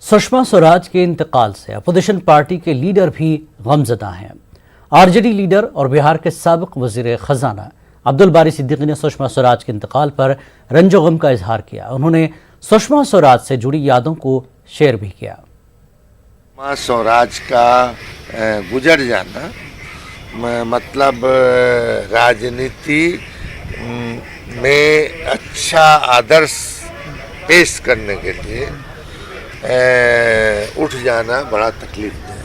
सुषमा स्वराज के इंतकाल से अपोजिशन पार्टी के लीडर भी गमजदा हैं। आरजेडी लीडर और बिहार के साबिक वजीर खजाना अब्दुल बारी सिद्दीकी ने सुषमा स्वराज के इंतकाल पर रंजो गम का इजहार किया। उन्होंने सुषमा स्वराज से जुड़ी यादों को शेयर भी किया। सुषमा स्वराज का गुजर जाना मतलब राजनीति में अच्छा आदर्श पेश करने के लिए उठ जाना बड़ा तकलीफ है।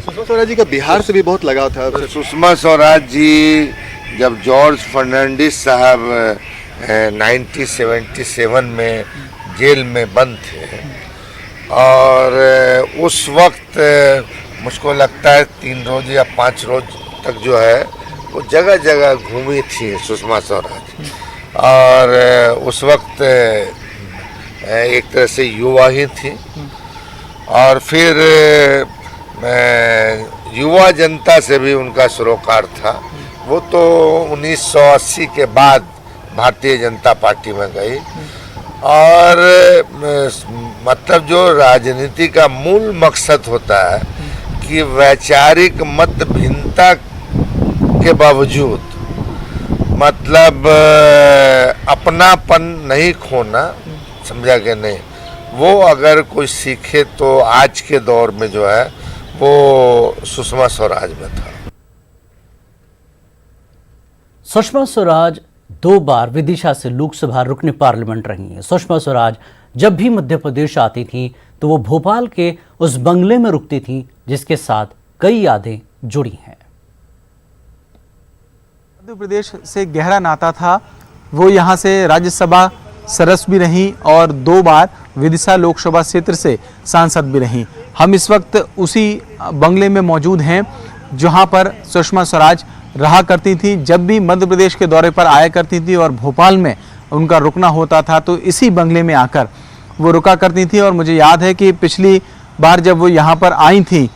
सुषमा स्वराज जी का बिहार से भी बहुत लगाव था। सुषमा स्वराज जी जब जॉर्ज फर्नांडिस साहब 1977 में जेल में बंद थे और उस वक्त मुझको लगता है 3 रोज या 5 रोज तक जो है वो जगह जगह घूमी थी सुषमा स्वराज और उस वक्त एक तरह से युवा ही थी और फिर युवा जनता से भी उनका सरोकार था। वो तो 1980 के बाद भारतीय जनता पार्टी में गई और मतलब जो राजनीति का मूल मकसद होता है कि वैचारिक मत भिन्नता के बावजूद मतलब अपनापन नहीं खोना, समझा कि नहीं, वो अगर कोई सीखे तो आज के दौर में जो है वो सुषमा स्वराज में था। सुषमा स्वराज 2 बार विदिशा से लोकसभा रुकने पार्लियामेंट रही हैं। सुषमा स्वराज जब भी मध्य प्रदेश आती थी तो वो भोपाल के उस बंगले में रुकती थी जिसके साथ कई यादें जुड़ी हैं। मध्य प्रदेश से गहरा नाता था। वो यहाँ से राज्यसभा सदस्य भी रहीं और 2 बार विदिशा लोकसभा क्षेत्र से सांसद भी रहीं। हम इस वक्त उसी बंगले में मौजूद हैं जहाँ पर सुषमा स्वराज रहा करती थी। जब भी मध्य प्रदेश के दौरे पर आया करती थी और भोपाल में उनका रुकना होता था तो इसी बंगले में आकर वो रुका करती थी। और मुझे याद है कि पिछली बार जब वो यहाँ पर आई थी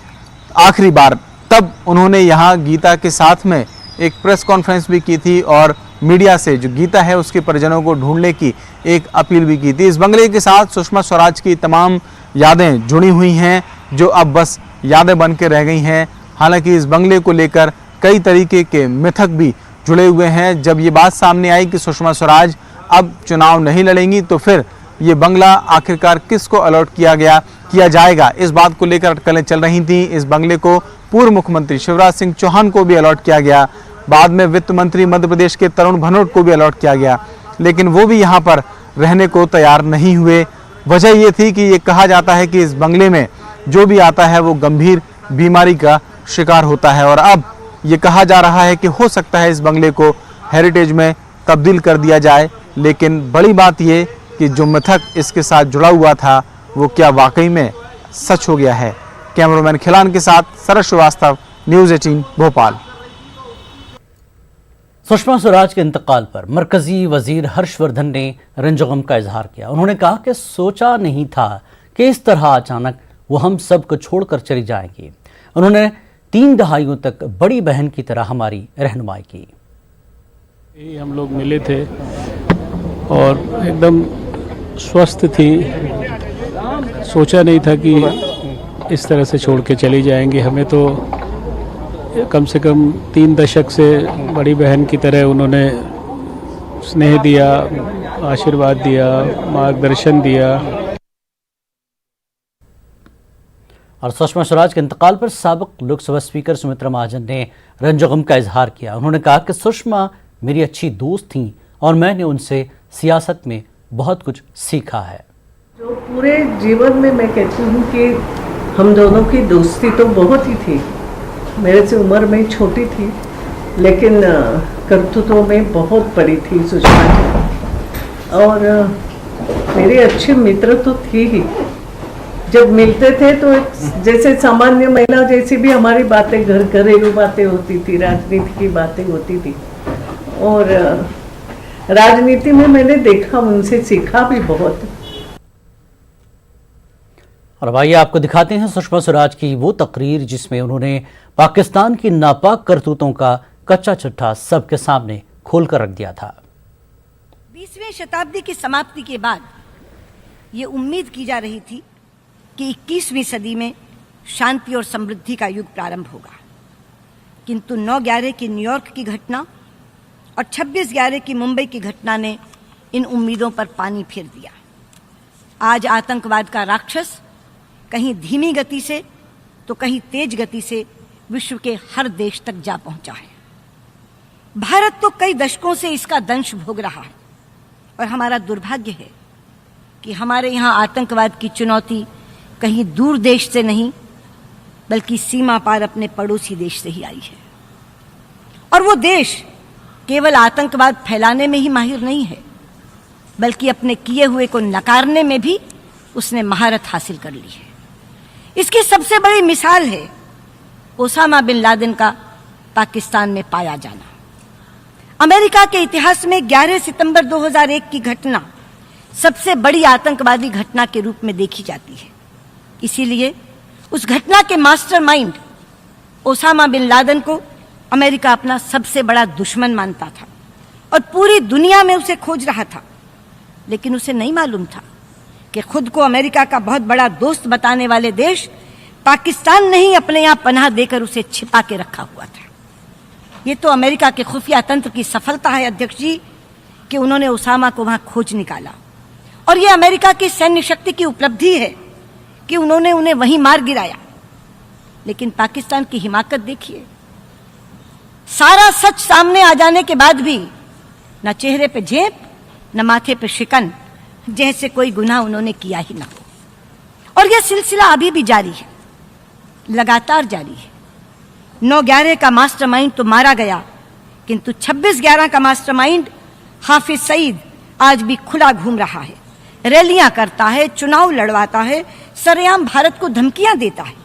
आखिरी बार, तब उन्होंने यहाँ गीता के साथ में एक प्रेस कॉन्फ्रेंस भी की थी और मीडिया से जो गीता है उसके परिजनों को ढूंढने की एक अपील भी की थी। इस बंगले के साथ सुषमा स्वराज की तमाम यादें जुड़ी हुई हैं जो अब बस यादें बन के रह गई हैं। हालांकि इस बंगले को लेकर कई तरीके के मिथक भी जुड़े हुए हैं। जब ये बात सामने आई कि सुषमा स्वराज अब चुनाव नहीं लड़ेंगी तो फिर ये बंगला आखिरकार किसको अलॉट किया जाएगा, इस बात को लेकर अटकलें चल रही थी। इस बंगले को पूर्व मुख्यमंत्री शिवराज सिंह चौहान को भी अलॉट किया गया, बाद में वित्त मंत्री मध्य प्रदेश के तरुण भनोट को भी अलॉट किया गया, लेकिन वो भी यहाँ पर रहने को तैयार नहीं हुए। वजह ये थी कि ये कहा जाता है कि इस बंगले में जो भी आता है वो गंभीर बीमारी का शिकार होता है और अब ये कहा जा रहा है कि हो सकता है इस बंगले को हेरिटेज में तब्दील कर दिया जाए। लेकिन बड़ी बात ये कि जो मिथक इसके साथ जुड़ा हुआ था वो क्या वाकई में सच हो गया है। कैमरामैन खिलान के साथ शरद श्रीवास्तव, न्यूज़ 18 भोपाल। सुषमा स्वराज के इंतकाल पर मरकजी वजीर हर्षवर्धन ने रंजोगम का इजहार किया। उन्होंने कहा कि सोचा नहीं था कि इस तरह अचानक वो हम सब को छोड़कर चली जाएंगी। उन्होंने 3 दहाइयों तक बड़ी बहन की तरह हमारी रहनुमाई की। हम लोग मिले थे और एकदम स्वस्थ थी। सोचा नहीं था कि इस तरह से छोड़ के चली जाएंगी। हमें तो कम से कम 3 दशक से बड़ी बहन की तरह उन्होंने स्नेह दिया, आशीर्वाद दिया, मार्गदर्शन दिया। और सुषमा स्वराज के इंतकाल पर साबिक लोकसभा स्पीकर सुमित्रा महाजन ने रंजोगम का इजहार किया। उन्होंने कहा कि सुषमा मेरी अच्छी दोस्त थीं और मैंने उनसे सियासत में बहुत कुछ सीखा है। जो पूरे जीवन में मैं कहती हूँ कि हम दोनों की दोस्ती तो बहुत ही थी। मेरे से उम्र में छोटी थी लेकिन करतूतों में बहुत बड़ी थी सुषमा जी और मेरी अच्छी मित्र तो थी ही। जब मिलते थे तो जैसे सामान्य महिला जैसी भी हमारी बातें घरेलू बातें होती थी, राजनीति की बातें होती थी और राजनीति में मैंने देखा, उनसे सीखा भी बहुत। और अब आइए आपको दिखाते हैं सुषमा स्वराज की वो तकरीर जिसमें उन्होंने पाकिस्तान की नापाक करतूतों का कच्चा चिट्ठा सबके सामने खोलकर रख दिया था। 20वीं शताब्दी की समाप्ति के बाद ये उम्मीद की जा रही थी कि 21वीं सदी में शांति और समृद्धि का युग प्रारंभ होगा, किंतु 9/11 की न्यूयॉर्क की घटना और 26/11 की मुंबई की घटना ने इन उम्मीदों पर पानी फेर दिया। आज आतंकवाद का राक्षस कहीं धीमी गति से तो कहीं तेज गति से विश्व के हर देश तक जा पहुंचा है। भारत तो कई दशकों से इसका दंश भोग रहा है और हमारा दुर्भाग्य है कि हमारे यहाँ आतंकवाद की चुनौती कहीं दूर देश से नहीं बल्कि सीमा पार अपने पड़ोसी देश से ही आई है। और वो देश केवल आतंकवाद फैलाने में ही माहिर नहीं है बल्कि अपने किए हुए को नकारने में भी उसने महारत हासिल कर ली है। इसकी सबसे बड़ी मिसाल है ओसामा बिन लादेन का पाकिस्तान में पाया जाना। अमेरिका के इतिहास में 11 सितंबर 2001 की घटना सबसे बड़ी आतंकवादी घटना के रूप में देखी जाती है। इसीलिए उस घटना के मास्टरमाइंड ओसामा बिन लादेन को अमेरिका अपना सबसे बड़ा दुश्मन मानता था और पूरी दुनिया में उसे खोज रहा था। लेकिन उसे नहीं मालूम था कि खुद को अमेरिका का बहुत बड़ा दोस्त बताने वाले देश पाकिस्तान ने ही अपने यहाँ पनाह देकर उसे छिपा के रखा हुआ था। ये तो अमेरिका के खुफिया तंत्र की सफलता है अध्यक्ष जी कि उन्होंने ओसामा को वहां खोज निकाला, और ये अमेरिका की सैन्य शक्ति की उपलब्धि है कि उन्होंने उन्हें वहीं मार गिराया। लेकिन पाकिस्तान की हिमाकत देखिए, सारा सच सामने आ जाने के बाद भी न चेहरे पे झेप न माथे पे शिकन, जैसे कोई गुनाह उन्होंने किया ही ना हो। और यह सिलसिला अभी भी जारी है, लगातार जारी है। 9/11 का मास्टरमाइंड तो मारा गया, किंतु 26/11 का मास्टरमाइंड हाफिज सईद आज भी खुला घूम रहा है, रैलियां करता है, चुनाव लड़वाता है, सरेआम भारत को धमकियां देता है।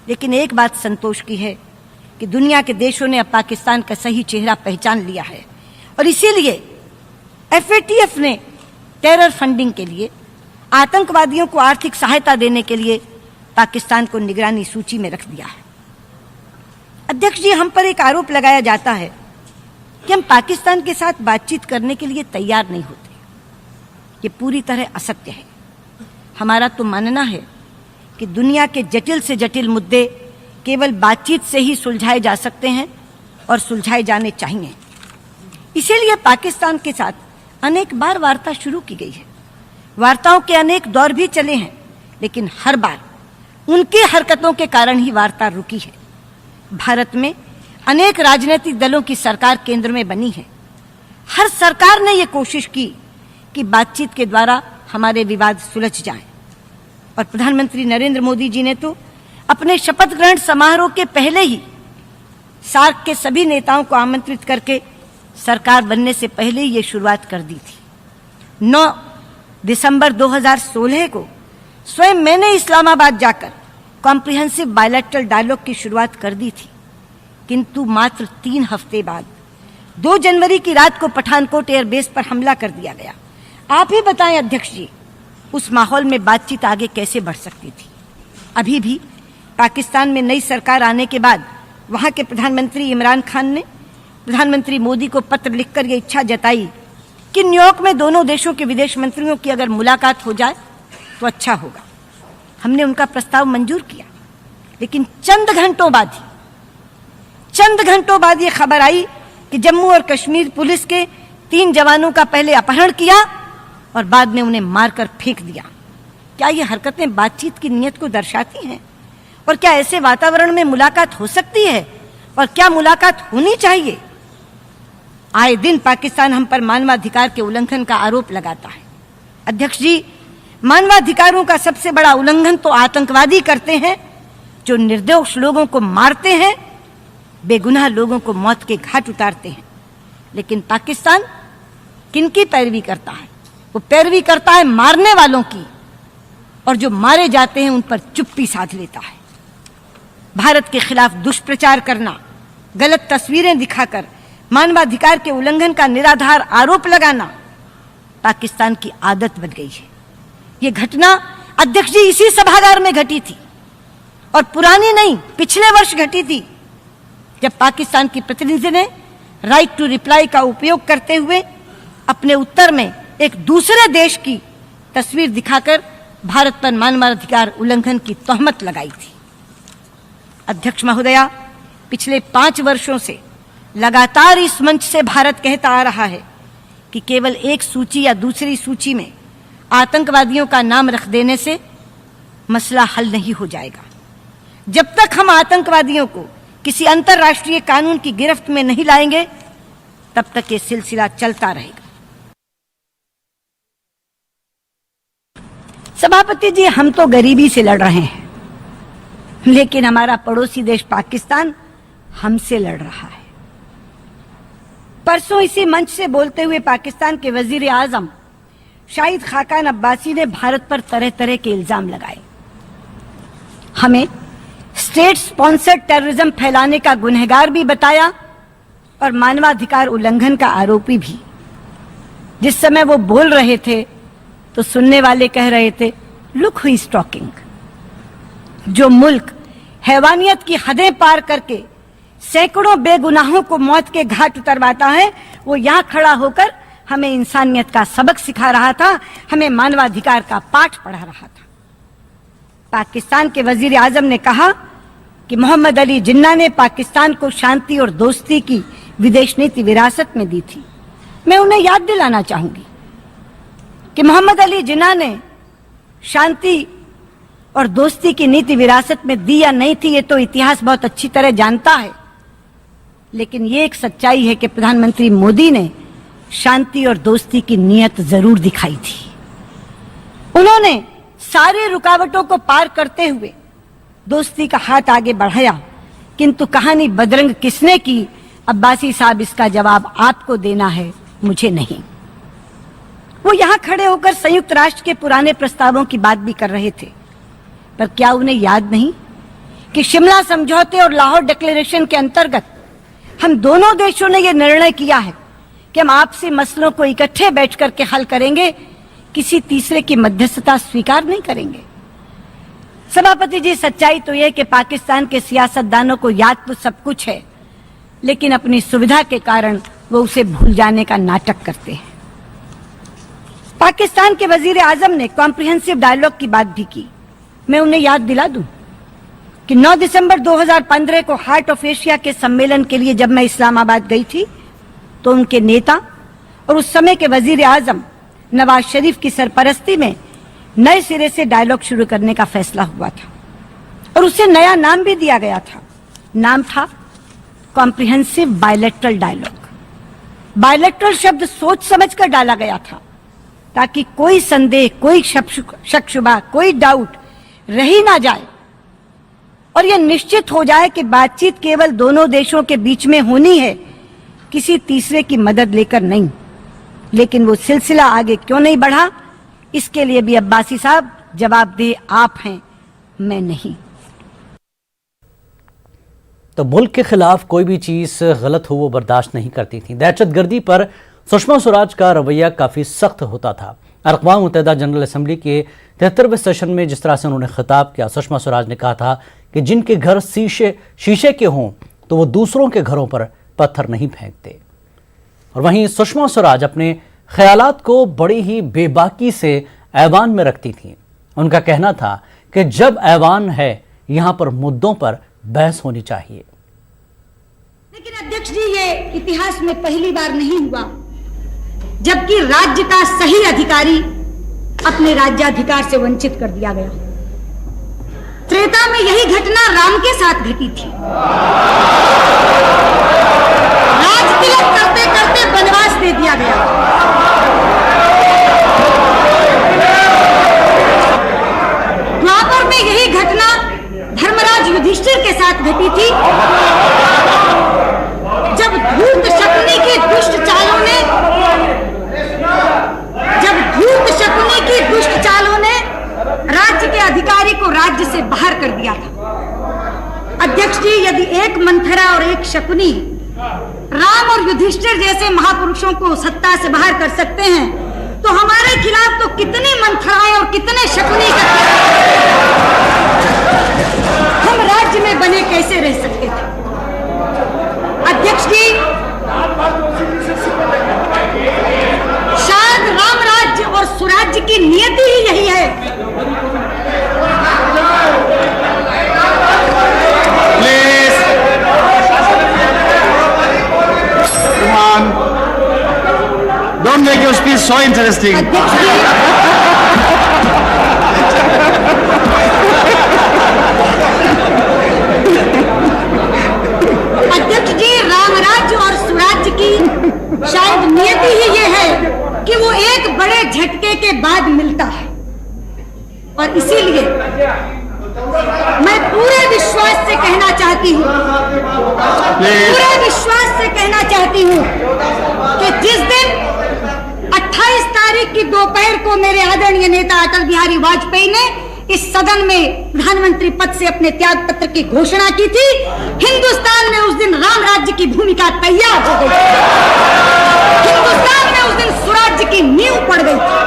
लेकिन एक बात संतोष की है कि दुनिया के देशों ने अब पाकिस्तान का सही चेहरा पहचान लिया है और इसीलिए FATF ने टेरर फंडिंग के लिए, आतंकवादियों को आर्थिक सहायता देने के लिए पाकिस्तान को निगरानी सूची में रख दिया है। अध्यक्ष जी, हम पर एक आरोप लगाया जाता है कि हम पाकिस्तान के साथ बातचीत करने के लिए तैयार नहीं होते। ये पूरी तरह असत्य है। हमारा तो मानना है कि दुनिया के जटिल से जटिल मुद्दे केवल बातचीत से ही सुलझाए जा सकते हैं और सुलझाए जाने चाहिए। इसीलिए पाकिस्तान के साथ अनेक बार वार्ता शुरू की गई है। वार्ताओं के अनेक दौर भी चले हैं, लेकिन हर बार उनकी हरकतों के कारण ही वार्ता रुकी है। भारत में अनेक राजनीतिक दलों की सरकार केंद्र में बनी है। हर सरकार ने यह कोशिश की कि बातचीत के द्वारा हमारे विवाद सुलझ जाएं। और प्रधानमंत्री नरेंद्र मोदी जी ने तो अपने शपथ ग्रहण समारोह के पहले ही सार्क के सभी नेताओं को आमंत्रित करके सरकार बनने से पहले ही ये शुरुआत कर दी थी। 9 दिसंबर 2016 को स्वयं मैंने इस्लामाबाद जाकर कॉम्प्रिहेंसिव बायलैटरल डायलॉग की शुरुआत कर दी थी, किंतु मात्र 3 हफ्ते बाद 2 जनवरी की रात को पठानकोट एयरबेस पर हमला कर दिया गया। आप ही बताएं अध्यक्ष जी, उस माहौल में बातचीत आगे कैसे बढ़ सकती थी। अभी भी पाकिस्तान में नई सरकार आने के बाद वहां के प्रधानमंत्री इमरान खान ने प्रधानमंत्री मोदी को पत्र लिखकर यह इच्छा जताई कि न्यूयॉर्क में दोनों देशों के विदेश मंत्रियों की अगर मुलाकात हो जाए तो अच्छा होगा। हमने उनका प्रस्ताव मंजूर किया, लेकिन चंद घंटों बाद ये खबर आई कि जम्मू और कश्मीर पुलिस के 3 जवानों का पहले अपहरण किया और बाद में उन्हें मारकर फेंक दिया। क्या ये हरकतें बातचीत की नीयत को दर्शाती हैं? और क्या ऐसे वातावरण में मुलाकात हो सकती है? और क्या मुलाकात होनी चाहिए? आए दिन पाकिस्तान हम पर मानवाधिकार के उल्लंघन का आरोप लगाता है। अध्यक्ष जी, मानवाधिकारों का सबसे बड़ा उल्लंघन तो आतंकवादी करते हैं, जो निर्दोष लोगों को मारते हैं, बेगुनाह लोगों को मौत के घाट उतारते हैं। लेकिन पाकिस्तान किनकी पैरवी करता है? वो पैरवी करता है मारने वालों की, और जो मारे जाते हैं उन पर चुप्पी साध लेता है। भारत के खिलाफ दुष्प्रचार करना, गलत तस्वीरें दिखाकर मानवाधिकार के उल्लंघन का निराधार आरोप लगाना पाकिस्तान की आदत बन गई है। ये घटना अध्यक्ष जी इसी सभागार में घटी थी, और पुरानी नहीं, पिछले वर्ष घटी थी, जब पाकिस्तान की प्रतिनिधि ने राइट टू रिप्लाई का उपयोग करते हुए अपने उत्तर में एक दूसरे देश की तस्वीर दिखाकर भारत पर मानवाधिकार उल्लंघन की तोहमत लगाई थी। अध्यक्ष महोदया, पिछले 5 वर्षों से लगातार इस मंच से भारत कहता आ रहा है कि केवल एक सूची या दूसरी सूची में आतंकवादियों का नाम रख देने से मसला हल नहीं हो जाएगा। जब तक हम आतंकवादियों को किसी अंतर्राष्ट्रीय कानून की गिरफ्त में नहीं लाएंगे, तब तक ये सिलसिला चलता रहेगा। सभापति जी, हम तो गरीबी से लड़ रहे हैं, लेकिन हमारा पड़ोसी देश पाकिस्तान हमसे लड़ रहा है। परसों इसी मंच से बोलते हुए पाकिस्तान के वजीर आजम शाहिद खाकान अब्बासी ने भारत पर तरह तरह के इल्जाम लगाए। हमें स्टेट स्पॉन्सर्ड टेररिज्म फैलाने का गुनहगार भी बताया और मानवाधिकार उल्लंघन का आरोपी भी। जिस समय वो बोल रहे थे तो सुनने वाले कह रहे थे, लुक हु इज टॉकिंग। जो मुल्क हैवानियत की हदें पार करके सैकड़ों बेगुनाहों को मौत के घाट उतरवाता है, वो यहां खड़ा होकर हमें इंसानियत का सबक सिखा रहा था, हमें मानवाधिकार का पाठ पढ़ा रहा था। पाकिस्तान के वजीर आजम ने कहा कि मोहम्मद अली जिन्ना ने पाकिस्तान को शांति और दोस्ती की विदेश नीति विरासत में दी थी। मैं उन्हें याद दिलाना चाहूंगी कि मोहम्मद अली जिन्ना ने शांति और दोस्ती की नीति विरासत में दी या नहीं थी, ये तो इतिहास बहुत अच्छी तरह जानता है, लेकिन ये एक सच्चाई है कि प्रधानमंत्री मोदी ने शांति और दोस्ती की नीयत जरूर दिखाई थी। उन्होंने सारे रुकावटों को पार करते हुए दोस्ती का हाथ आगे बढ़ाया, किंतु कहानी बदरंग किसने की, अब्बासी साहब, इसका जवाब आपको देना है, मुझे नहीं। वो यहां खड़े होकर संयुक्त राष्ट्र के पुराने प्रस्तावों की बात भी कर रहे थे, पर क्या उन्हें याद नहीं कि शिमला समझौते और लाहौर डिक्लेरेशन के अंतर्गत हम दोनों देशों ने यह निर्णय किया है कि हम आपसी मसलों को इकट्ठे बैठकर के हल करेंगे, किसी तीसरे की मध्यस्थता स्वीकार नहीं करेंगे। सभापति जी, सच्चाई तो यह कि पाकिस्तान के सियासतदानों को याद तो सब कुछ है, लेकिन अपनी सुविधा के कारण वो उसे भूल जाने का नाटक करते हैं। पाकिस्तान के वजीर आजम ने कॉम्प्रिहेंसिव डायलॉग की बात भी की। मैं उन्हें याद दिला दूं कि 9 दिसंबर 2015 को हार्ट ऑफ एशिया के सम्मेलन के लिए जब मैं इस्लामाबाद गई थी, तो उनके नेता और उस समय के वजीर आजम नवाज शरीफ की सरपरस्ती में नए सिरे से डायलॉग शुरू करने का फैसला हुआ था और उसे नया नाम भी दिया गया था। नाम था कॉम्प्रिहेंसिव बायलैटरल डायलॉग। बायलैटरल शब्द सोच समझकर डाला गया था ताकि कोई संदेह, कोई शक शुबा, कोई डाउट रह ही ना जाए और यह निश्चित हो जाए कि बातचीत केवल दोनों देशों के बीच में होनी है, किसी तीसरे की मदद लेकर नहीं। लेकिन वो सिलसिला आगे क्यों नहीं बढ़ा, इसके लिए भी अब्बासी साहब जवाबदेह आप हैं, मैं नहीं। तो मुल्क के खिलाफ कोई भी चीज गलत हो वो बर्दाश्त नहीं करती थी। दहशतगर्दी पर सुषमा स्वराज का रवैया काफी सख्त होता था। अक़वाम मुत्तहिदा जनरल असेंबली के 73वें सेशन में जिस तरह से उन्होंने खिताब किया, सुषमा स्वराज ने कहा था कि जिनके घर शीशे के हों तो वो दूसरों के घरों पर पत्थर नहीं फेंकते। और वहीं सुषमा स्वराज अपने ख्यालात को बड़ी ही बेबाकी से ऐवान में रखती थीं। उनका कहना था कि जब ऐवान है, यहाँ पर मुद्दों पर बहस होनी चाहिए। लेकिन अध्यक्ष जी, ये इतिहास में पहली बार नहीं हुआ जबकि राज्य का सही अधिकारी अपने राज्याधिकार से वंचित कर दिया गया। त्रेता में यही घटना राम के साथ घटी थी। राज तिलक करते करते वनवास दे दिया गया। द्वापर में यही घटना धर्मराज युधिष्ठिर के साथ घटी थी, जब धूर्त शकुनी की दुष्ट चालों ने राज्य के अधिकारी को राज्य से बाहर कर दिया था। अध्यक्ष जी, यदि एक मंथरा और एक शकुनी राम और युधिष्ठिर जैसे महापुरुषों को सत्ता से बाहर कर सकते हैं, तो हमारे खिलाफ तो कितनी मंथराएं और कितने शकुनी हम राज्य में बने कैसे रह सकते थे। अध्यक्ष जी, शायद राम राज्य और सुराज्य की नियति ही यही है is so interesting. अध्यक्ष जी, रामराज्य और सुराज्य की शायद नियति ही ये है कि वो एक बड़े झटके के बाद मिलता है, और इसीलिए मैं पूरे विश्वास से कहना चाहती हूँ, कि जिस दिन 28 तारीख की दोपहर को मेरे आदरणीय नेता अटल बिहारी वाजपेयी ने इस सदन में प्रधानमंत्री पद से अपने त्याग पत्र की घोषणा की थी, हिंदुस्तान में उस दिन राम राज्य की भूमिका तैयार हो गई। हिंदुस्तान में उस दिन स्वराज्य की नींव पड़ गई थी।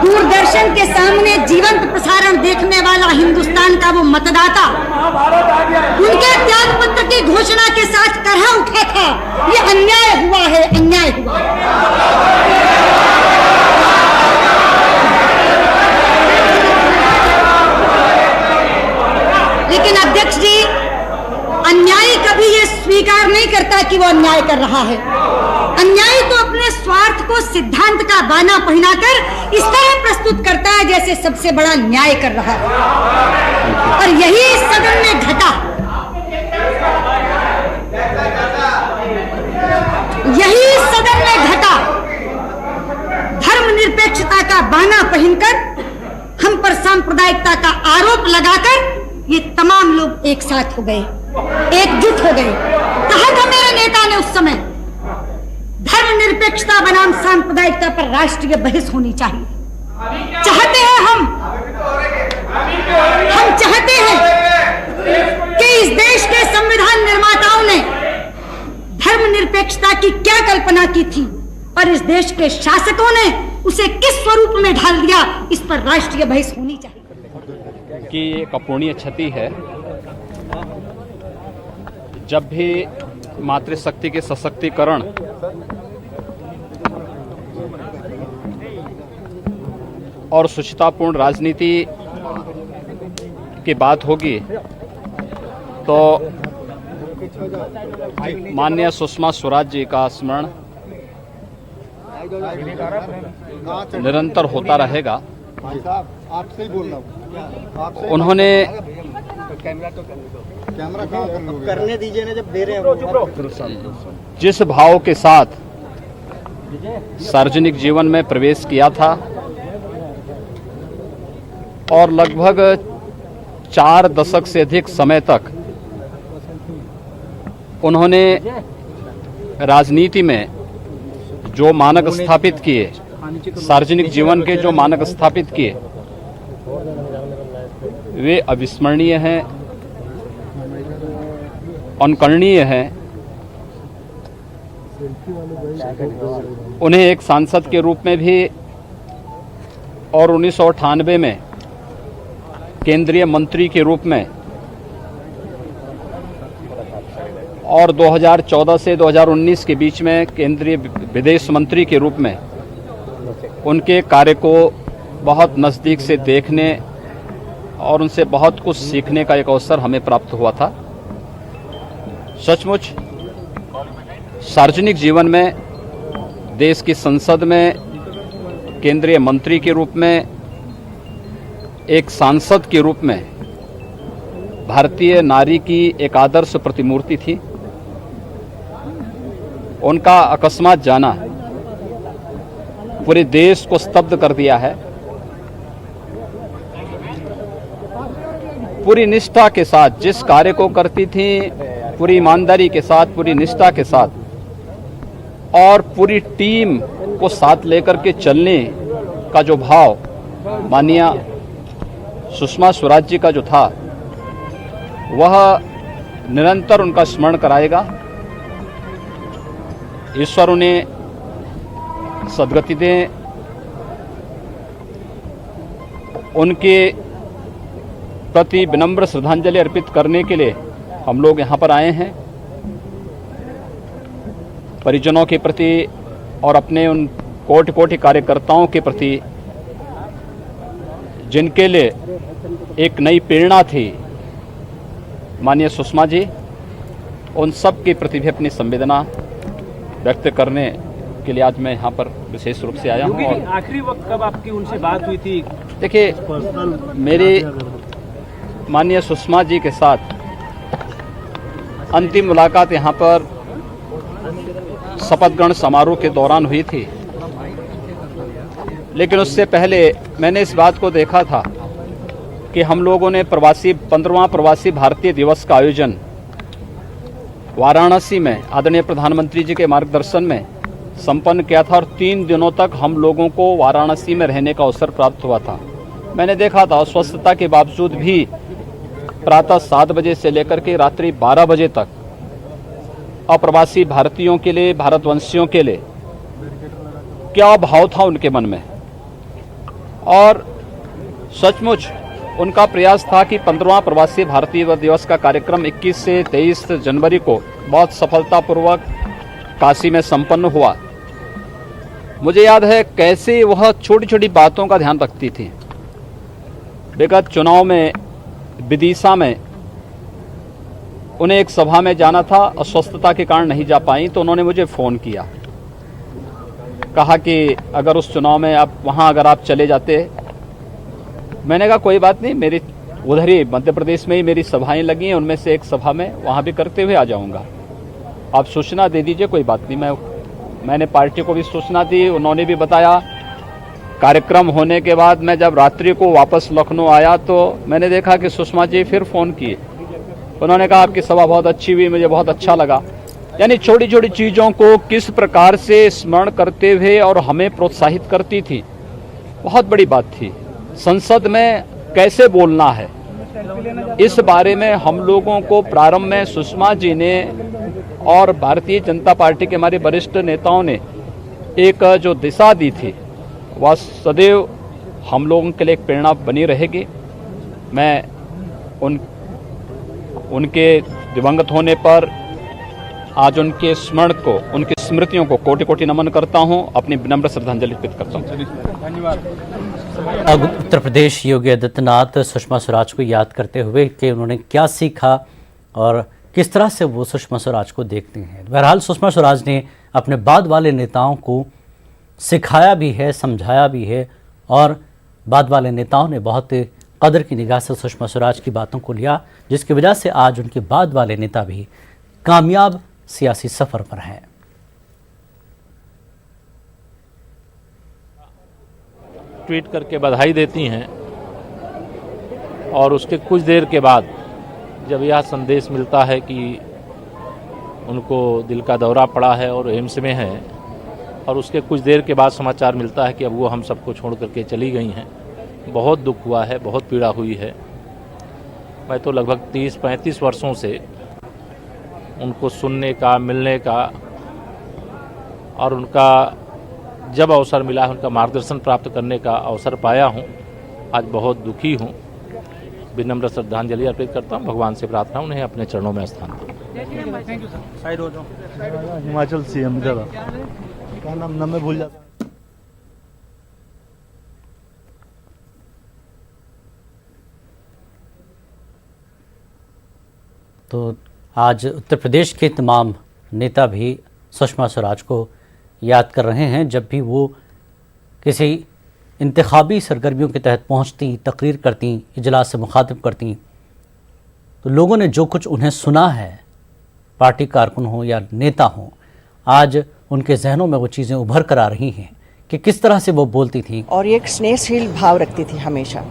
दूरदर्शन के सामने जीवंत प्रसारण देखने वाला हिंदुस्तान का वो मतदाता उनके त्याग पत्र की घोषणा के साथ करहा उठा था, ये अन्याय हुआ है, अन्याय हुआ है। लेकिन अध्यक्ष जी, अन्यायी कभी ये स्वीकार नहीं करता कि वो अन्याय कर रहा है। अन्यायी तो अपने स्वार्थ को सिद्धांत का बाना पहनाकर इस तरह प्रस्तुत करता है जैसे सबसे बड़ा न्याय कर रहा है, और यही इस सदन में घटा। यही इस सदन में घटा। धर्मनिरपेक्षता का बाना पहनकर हम पर सांप्रदायिकता का आरोप लगाकर ये तमाम लोग एक साथ हो गए, एकजुट हो गए। कहा था मेरे नेता ने उस समय, धर्मनिरपेक्षता बनाम सांप्रदायिकता पर राष्ट्रीय बहस होनी चाहिए। चाहते हैं हम चाहते हैं कि इस देश के संविधान निर्माताओं ने धर्मनिरपेक्षता की क्या कल्पना की थी और इस देश के शासकों ने उसे किस स्वरूप में ढाल दिया, इस पर राष्ट्रीय बहस होनी चाहिए। कि एक अपूर्णीय क्षति है जब भी मातृशक्ति के सशक्तिकरण और सुचितापूर्ण राजनीति की बात होगी तो माननीय सुषमा स्वराज जी का स्मरण निरंतर होता रहेगा। उन्होंने करने दीजिए ना, जब दे रहे हैं। जिस भाव के साथ सार्वजनिक जीवन में प्रवेश किया था और लगभग 4 दशक से अधिक समय तक उन्होंने राजनीति में जो मानक स्थापित किए, सार्वजनिक जीवन के जो मानक स्थापित किए, वे अविस्मरणीय हैं, अनुकरणीय हैं। उन्हें एक सांसद के रूप में भी और 1998 में केंद्रीय मंत्री के रूप में और 2014 से 2019 के बीच में केंद्रीय विदेश मंत्री के रूप में उनके कार्य को बहुत नज़दीक से देखने और उनसे बहुत कुछ सीखने का एक अवसर हमें प्राप्त हुआ था। सचमुच सार्वजनिक जीवन में, देश की संसद में केंद्रीय मंत्री के रूप में, एक सांसद के रूप में भारतीय नारी की एक आदर्श प्रतिमूर्ति थी। उनका अकस्मात जाना पूरे देश को स्तब्ध कर दिया है। पूरी निष्ठा के साथ जिस कार्य को करती थी, पूरी ईमानदारी के साथ, पूरी निष्ठा के साथ और पूरी टीम को साथ लेकर के चलने का जो भाव माननीय सुषमा स्वराज जी का जो था, वह निरंतर उनका स्मरण कराएगा। ईश्वर उन्हें सद्गति दें। उनके प्रति विनम्र श्रद्धांजलि अर्पित करने के लिए हम लोग यहाँ पर आए हैं। परिजनों के प्रति और अपने उन कोटि कोटि कार्यकर्ताओं के प्रति जिनके लिए एक नई प्रेरणा थी माननीय सुषमा जी, उन सब के प्रति भी अपनी संवेदना व्यक्त करने के लिए आज मैं यहाँ पर विशेष रूप से आया हूँ। और आखिरी वक्त कब आपकी उनसे बात हुई थी? देखिए, मेरी माननीय सुषमा जी के साथ अंतिम मुलाकात यहाँ पर शपथ ग्रहण समारोह के दौरान हुई थी, लेकिन उससे पहले मैंने इस बात को देखा था कि हम लोगों ने 15वां प्रवासी भारतीय दिवस का आयोजन वाराणसी में आदरणीय प्रधानमंत्री जी के मार्गदर्शन में संपन्न किया था और 3 दिनों तक हम लोगों को वाराणसी में रहने का अवसर प्राप्त हुआ था। मैंने देखा था अस्वस्थता के बावजूद भी प्रातः 7 बजे से लेकर के रात्रि 12 बजे तक अप्रवासी भारतीयों के लिए, भारतवंशियों के लिए क्या भाव था उनके मन में। और सचमुच उनका प्रयास था कि 15वां प्रवासी भारतीय दिवस का कार्यक्रम 21 से 23 जनवरी को बहुत सफलतापूर्वक काशी में संपन्न हुआ। मुझे याद है कैसे वह छोटी छोटी बातों का ध्यान रखती थी। विगत चुनाव में विदिशा में उन्हें एक सभा में जाना था, अस्वस्थता के कारण नहीं जा पाई, तो उन्होंने मुझे फ़ोन किया, कहा कि अगर उस चुनाव में अगर आप चले जाते। मैंने कहा कोई बात नहीं, मेरी उधर ही मध्य प्रदेश में ही मेरी सभाएं लगी हैं, उनमें से एक सभा में वहाँ भी करते हुए आ जाऊँगा, आप सूचना दे दीजिए, कोई बात नहीं। मैंने पार्टी को भी सूचना दी, उन्होंने भी बताया। कार्यक्रम होने के बाद मैं जब रात्रि को वापस लखनऊ आया तो मैंने देखा कि सुषमा जी फिर फ़ोन किए। उन्होंने कहा आपकी सभा बहुत अच्छी हुई, मुझे बहुत अच्छा लगा। यानी छोटी छोटी चीज़ों को किस प्रकार से स्मरण करते हुए और हमें प्रोत्साहित करती थी, बहुत बड़ी बात थी। संसद में कैसे बोलना है, इस बारे में हम लोगों को प्रारंभ में सुषमा जी ने और भारतीय जनता पार्टी के हमारे वरिष्ठ नेताओं ने एक जो दिशा दी थी, वह सदैव हम लोगों के लिए एक प्रेरणा बनी रहेगी। मैं उनके दिवंगत होने पर आज उनके स्मरण को, उनकी स्मृतियों को कोटि कोटि नमन करता हूं, अपनी विनम्र श्रद्धांजलि अर्पित करता हूं। धन्यवाद। उत्तर प्रदेश योगी आदित्यनाथ सुषमा स्वराज को याद करते हुए कि उन्होंने क्या सीखा और किस तरह से वो सुषमा स्वराज को देखते हैं। बहरहाल सुषमा स्वराज ने अपने बाद वाले नेताओं को सिखाया भी है, समझाया भी है, और बाद वाले नेताओं ने बहुत कदर की निगाह से सुषमा स्वराज की बातों को लिया, जिसकी वजह से आज उनके बाद वाले नेता भी कामयाब सियासी सफर पर हैं। ट्वीट करके बधाई देती हैं और उसके कुछ देर के बाद जब यह संदेश मिलता है कि उनको दिल का दौरा पड़ा है और एम्स में है, और उसके कुछ देर के बाद समाचार मिलता है कि अब वो हम सबको छोड़ करके चली गई हैं, बहुत दुख हुआ है, बहुत पीड़ा हुई है। मैं तो लगभग 30-35 वर्षों से उनको सुनने का, मिलने का और उनका जब अवसर मिला है उनका मार्गदर्शन प्राप्त करने का अवसर पाया हूँ। आज बहुत दुखी हूँ, विनम्र श्रद्धांजलि अर्पित करता हूँ। भगवान से प्रार्थना उन्हें अपने चरणों में स्थान दें। हिमाचल सीएम क्या नाम मैं भूल जाता। तो आज उत्तर प्रदेश के तमाम नेता भी सुषमा स्वराज को याद कर रहे हैं। जब भी वो किसी इंतखाबी सरगर्मियों के तहत पहुंचती, तकरीर करती, इजलास से मुखातिब करती, तो लोगों ने जो कुछ उन्हें सुना है, पार्टी कारकुन हो या नेता हो, आज उनके जहनों में वो चीज़ें उभर कर आ रही हैं कि किस तरह से वो बोलती थी। और एक स्नेहशील भाव रखती थी हमेशा,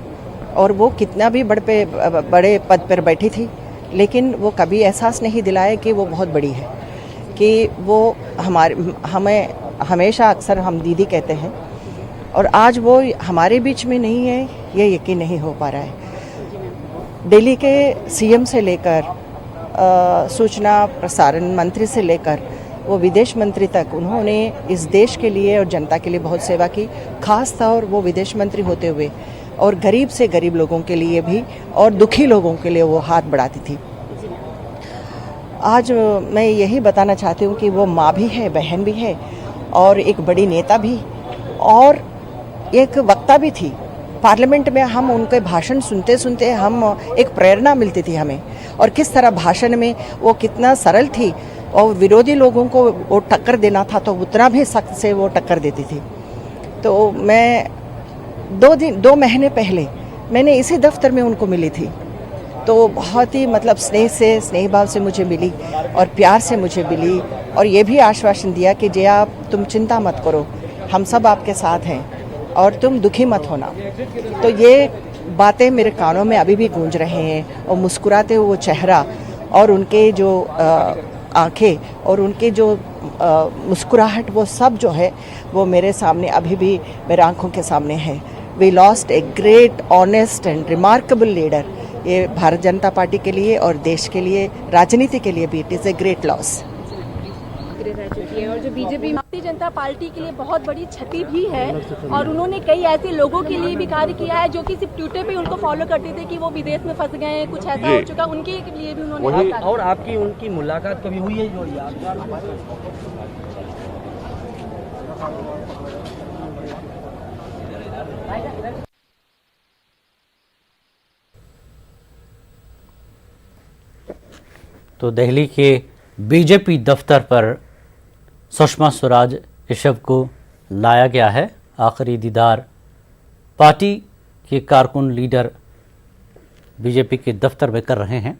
और वो कितना भी बड़े पद पर बैठी थी, लेकिन वो कभी एहसास नहीं दिलाया कि वो बहुत बड़ी है, कि वो हमें हमेशा अक्सर हम दीदी कहते हैं, और आज वो हमारे बीच में नहीं है, ये यकीन नहीं हो पा रहा है। दिल्ली के सीएम से लेकर सूचना प्रसारण मंत्री से लेकर वो विदेश मंत्री तक उन्होंने इस देश के लिए और जनता के लिए बहुत सेवा की। खास तौर वो विदेश मंत्री होते हुए और गरीब से गरीब लोगों के लिए भी और दुखी लोगों के लिए वो हाथ बढ़ाती थी। आज मैं यही बताना चाहती हूँ कि वो माँ भी है, बहन भी है, और एक बड़ी नेता भी, और एक वक्ता भी थी। पार्लियामेंट में हम उनके भाषण सुनते सुनते हम एक प्रेरणा मिलती थी हमें, और किस तरह भाषण में वो कितना सरल थी और विरोधी लोगों को वो टक्कर देना था तो उतना भी सख्त से वो टक्कर देती थी। तो मैं 2 महीने पहले मैंने इसी दफ्तर में उनको मिली थी, तो बहुत ही मतलब स्नेह भाव से मुझे मिली और प्यार से मुझे मिली और ये भी आश्वासन दिया कि जया आप तुम चिंता मत करो, हम सब आपके साथ हैं और तुम दुखी मत होना। तो ये बातें मेरे कानों में अभी भी गूंज रहे हैं और मुस्कुराते हुए वो चेहरा और उनके जो आंखें और उनके जो मुस्कुराहट, वो सब जो है वो मेरे सामने अभी भी मेरे आंखों के सामने है। We lost a great, honest and remarkable leader. ये भारत जनता पार्टी के लिए और देश के लिए, राजनीति के लिए भी it is a great loss. रह चुकी है और जो बीजेपी भारतीय जनता पार्टी के लिए बहुत बड़ी क्षति भी है और उन्होंने कई ऐसे लोगों के लिए भी कार्य किया है जो कि सिर्फ ट्विटर पे उनको फॉलो करते थे कि वो विदेश में फंस गए हैं, कुछ ऐसा हो चुका, उनके लिए भी उन्होंने। और आपकी उनकी मुलाकात कभी हुई है जो तो दिल्ली के बीजेपी दफ्तर पर सुषमा स्वराज के शव को लाया गया है। आखिरी दीदार पार्टी के कारकुन लीडर बीजेपी के दफ्तर में कर रहे हैं।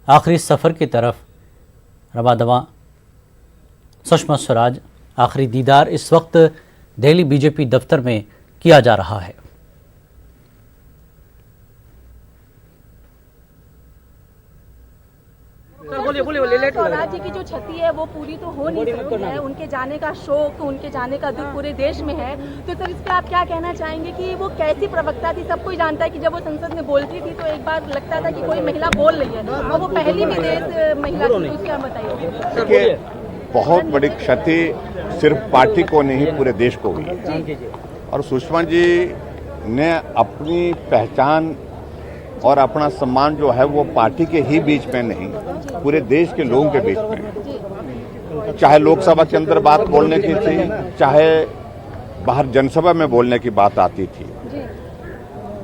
आखिरी सफ़र की तरफ रवादवा सुषमा स्वराज, आखिरी दीदार इस वक्त दिल्ली बीजेपी दफ्तर में किया जा रहा है। स्वराज जी की जो क्षति है वो पूरी तो हो नहीं सकती है, उनके जाने का शोक, उनके जाने का दुख पूरे देश में है। तो सर इस पर आप क्या कहना चाहेंगे कि वो कैसी प्रवक्ता थी? सब कोई जानता है कि जब वो संसद में बोलती थी तो एक बार लगता था कि कोई महिला बोल रही है और वो पहली विदेश महिला थी। उसके आप बताइए। बहुत बड़ी क्षति सिर्फ पार्टी को नहीं पूरे देश को हुई है और सुषमा जी ने अपनी पहचान और अपना सम्मान जो है वो पार्टी के ही बीच में नहीं, पूरे देश के लोगों के बीच में, चाहे लोकसभा के अंदर बात बोलने की थी, चाहे बाहर जनसभा में बोलने की बात आती थी,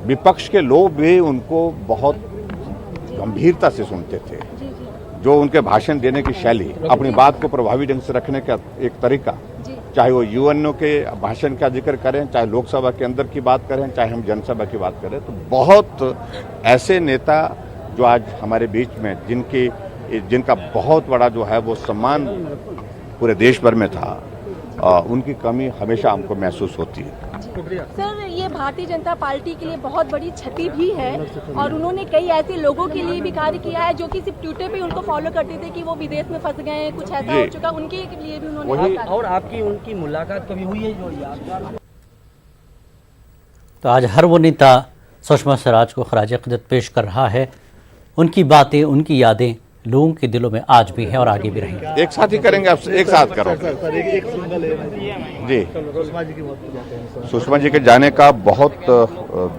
विपक्ष के लोग भी उनको बहुत गंभीरता से सुनते थे। जो उनके भाषण देने की शैली, अपनी बात को प्रभावी ढंग से रखने का एक तरीका, चाहे वो यूएनओ के भाषण का जिक्र करें, चाहे लोकसभा के अंदर की बात करें, चाहे हम जनसभा की बात करें, तो बहुत ऐसे नेता जो आज हमारे बीच में जिनका बहुत बड़ा जो है वो सम्मान पूरे देश भर में था, उनकी कमी हमेशा हमको महसूस होती है। सर ये भारतीय जनता पार्टी के लिए बहुत बड़ी क्षति भी है और उन्होंने कई ऐसे लोगों के लिए भी कार्य किया है जो कि सिर्फ ट्विटर पे उनको फॉलो करते थे कि वो विदेश में फंस गए हैं, कुछ ऐसा हो चुका, उनके लिए भी उन्होंने। और आपकी उनकी मुलाकात कभी हुई है जो? तो आज हर वो नेता सुषमा स्वराज को खराज अक़ीदत पेश कर रहा है। उनकी बातें, उनकी यादें लोगों के दिलों में आज भी हैं और आगे भी रहेंगे। एक साथ ही करेंगे, आप एक साथ करो जी। सुषमा जी के जाने का बहुत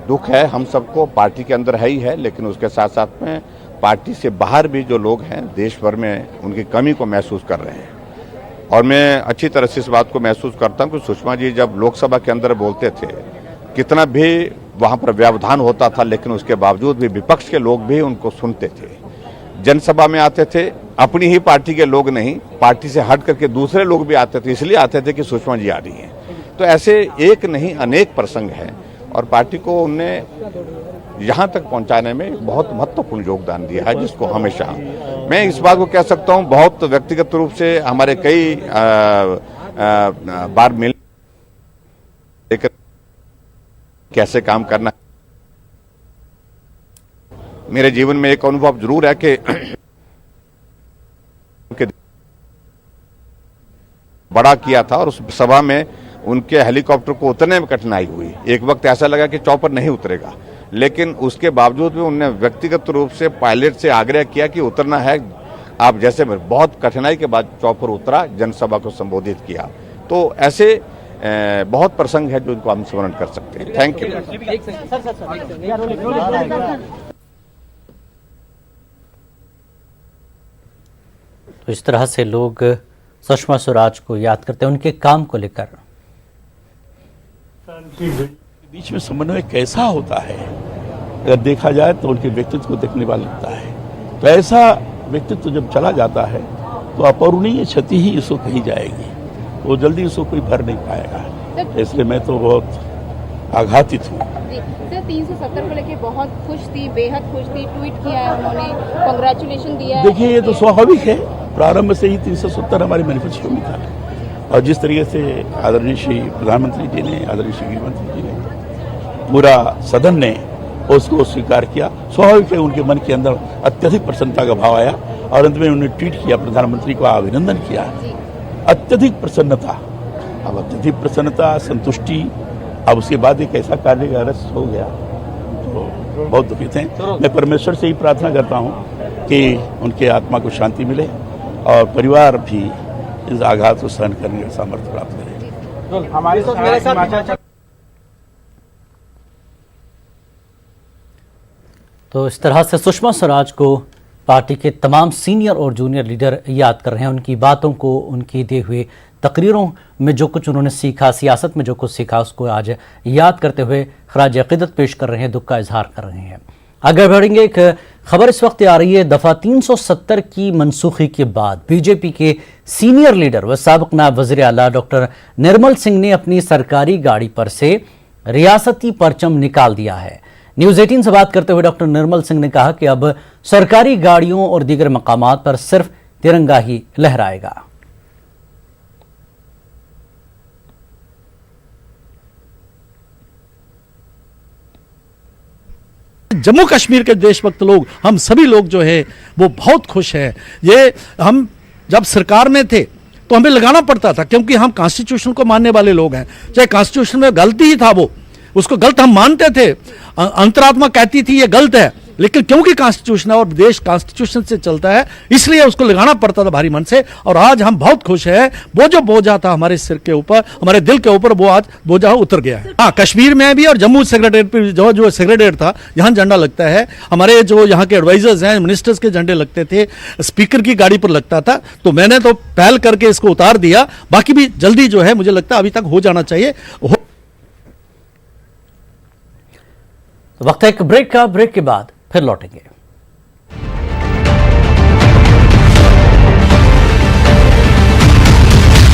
दुख है हम सबको, पार्टी के अंदर है ही है, लेकिन उसके साथ साथ में पार्टी से बाहर भी जो लोग हैं देश भर में उनकी कमी को महसूस कर रहे हैं। और मैं अच्छी तरह से इस बात को महसूस करता हूं कि सुषमा जी जब लोकसभा के अंदर बोलते थे, कितना भी वहां पर व्यवधान होता था, लेकिन उसके बावजूद भी विपक्ष के लोग भी उनको सुनते थे। जनसभा में आते थे, अपनी ही पार्टी के लोग नहीं, पार्टी से हट करके दूसरे लोग भी आते थे, इसलिए आते थे कि सुषमा जी आ रही हैं। तो ऐसे एक नहीं अनेक प्रसंग हैं और पार्टी को उनने यहाँ तक पहुँचाने में बहुत महत्वपूर्ण योगदान दिया है, जिसको हमेशा मैं इस बात को कह सकता हूँ, बहुत व्यक्तिगत रूप से हमारे कई बार मिल कैसे काम करना, मेरे जीवन में एक अनुभव जरूर है कि बड़ा किया था और उस सभा में उनके हेलीकॉप्टर को उतरने में कठिनाई हुई। एक वक्त ऐसा लगा कि चौपर नहीं उतरेगा, लेकिन उसके बावजूद भी उन्होंने व्यक्तिगत रूप से पायलट से आग्रह किया कि उतरना है आप जैसे। बहुत कठिनाई के बाद चौपर उतरा, जनसभा को संबोधित किया। तो ऐसे बहुत प्रसंग है जो इनको हम स्मरण कर सकते हैं। Thank you. तो इस तरह से लोग सुषमा स्वराज को याद करते हैं, उनके काम को लेकर। बीच में समन्वय कैसा होता है, अगर देखा जाए तो उनके व्यक्तित्व को देखने वाला लगता है। तो ऐसा व्यक्तित्व जब चला जाता है तो अपूरणीय क्षति ही इसको कही जाएगी, वो जल्दी इसको कोई भर नहीं पाएगा। इसलिए मैं तो बहुत आघातित हूँ। सर 370 को लेके बहुत खुश थी, बेहद खुश थी, ट्वीट किया है उन्होंने, कांग्रेचुलेशन दिया है। देखिए ये तो स्वाभाविक है, प्रारंभ से ही 370 हमारे मैनिफेस्टो में था और जिस तरीके से आदरणीय श्री प्रधानमंत्री जी ने, आदरणीय श्री गृहमंत्री जी ने, पूरा सदन ने उसको स्वीकार किया, स्वाभाविक है उनके मन के अंदर अत्यधिक प्रसन्नता का भाव आया और अंत में उन्होंने ट्वीट किया, प्रधानमंत्री को अभिनंदन किया। अत्यधिक प्रसन्नता, अब अत्यधिक प्रसन्नता, संतुष्टि, अब उसके बाद एक ऐसा कार्य का रस हो गया तो बहुत दुखित हैं। मैं परमेश्वर से ही प्रार्थना करता हूँ कि उनके आत्मा को शांति मिले और परिवार भी इस आघात को सहन करने का सामर्थ्य प्राप्त करे। हमारे साथ तो इस तरह से सुषमा स्वराज को पार्टी के तमाम सीनियर और जूनियर लीडर याद कर रहे हैं, उनकी बातों को, उनकी दिए हुए तकरीरों में जो कुछ उन्होंने सीखा, सियासत में जो कुछ सीखा, उसको आज याद करते हुए खराज अक़ीदत पेश कर रहे हैं, दुख का इजहार कर रहे हैं। आगे बढ़ेंगे। एक खबर इस वक्त आ रही है, दफ़ा 370 की मनसूखी के बाद बीजेपी के सीनियर लीडर व साबिक़ नायब वज़ीर आला डॉक्टर निर्मल सिंह ने अपनी सरकारी गाड़ी पर से रियासती परचम निकाल दिया है। न्यूज़ 18 से बात करते हुए डॉक्टर निर्मल सिंह ने कहा कि अब सरकारी गाड़ियों और दीगर मकामात पर सिर्फ तिरंगा ही लहराएगा। जम्मू कश्मीर के देशभक्त लोग, हम सभी लोग जो है वो बहुत खुश हैं। ये हम जब सरकार में थे तो हमें लगाना पड़ता था, क्योंकि हम कॉन्स्टिट्यूशन को मानने वाले लोग हैं। चाहे कॉन्स्टिट्यूशन में गलती ही था, वो उसको गलत हम मानते थे, अंतरात्मा कहती थी ये गलत है, लेकिन क्योंकि कॉन्स्टिट्यूशन है और देश कॉन्स्टिट्यूशन से चलता है, इसलिए उसको लगाना पड़ता था भारी मन से। और आज हम बहुत खुश हैं, वो जो बोझा था हमारे सिर के ऊपर, हमारे दिल के ऊपर, वो आज बोझा उतर गया है। हाँ, कश्मीर में भी और जम्मू सेक्रेटरीट पे जो सेक्रेटरीट था, यहाँ झंडा लगता है। हमारे जो यहाँ के एडवाइजर्स हैं, मिनिस्टर्स के झंडे लगते थे, स्पीकर की गाड़ी पर लगता था, तो मैंने तो पहल करके इसको उतार दिया। बाकी भी जल्दी जो है मुझे लगता है अभी तक हो जाना चाहिए। वक्त है एक ब्रेक का, ब्रेक के बाद फिर लौटेंगे।